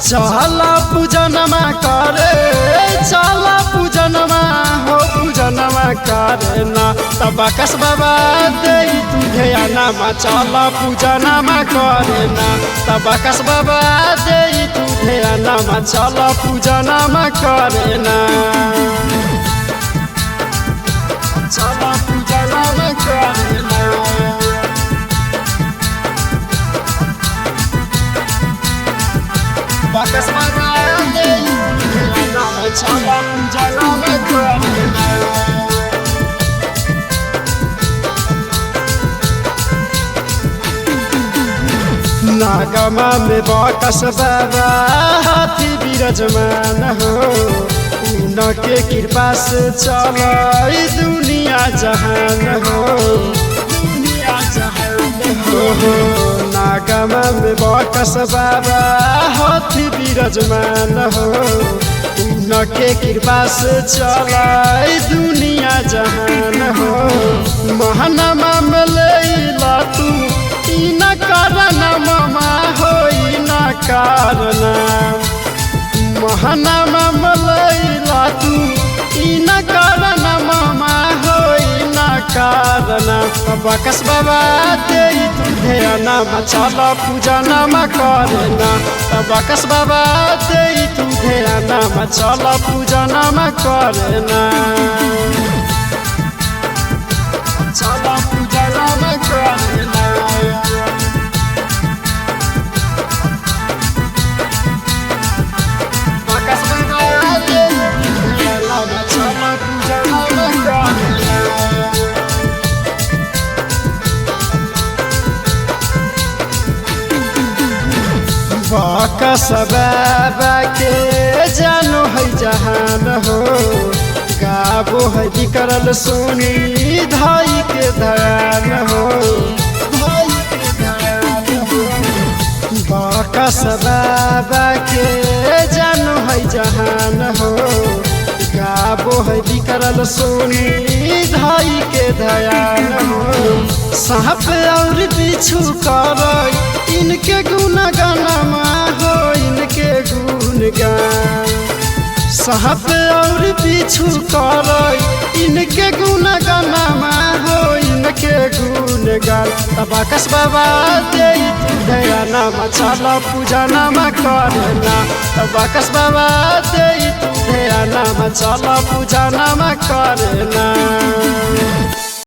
चला पूजनमा करे चला पूजनमा हो पूजनमा करे ना तब कस बाबा दे तू ध्यानमा चला पूजनमा करे ना तब कस बाबा दे तू ध्यानमा चला पूजनमा करे ना चला पूजनमा करे ना Bakas marane nama chala jalama karna Nagma में बाकस बाबा हाथी विराजमान हो उनके कृपा से चलाई दुनिया जहान हो दुनिया जहान हो नागमा में बाकस बाबा हाथी विराजमान हो उनके कृपा से चलाई दुनिया जहान हो महानमा में लेला तू इना कारण मामा हो इना कारण महानमा मलैला तू इना कारण मामा हो इना कारण बकस बाबा दे तू ध्यानमा चला पूजनमा करना बकस बाबा दे तू ध्यानमा चला पूजनमा करना चला पूजनमा करना बाकस बाबा के जानो है जहान हो गाबो है बिकरल सुनी धाई के ध्यान हो बाकस बाबा के जानो है जहान हो गाबो है बिकरल सुनी धाई के ध्यान हो साहब और बिछु कर इनके गुण गानमा हो इनके गुण गान साहब और पीछू कर इनके गुण गानमा हो इनके गुण गान बकस बाबा दे तू ध्यानमा चला पूजनमा करना बकस बाबा दे तू ध्यानमा चला पूजनमा करना।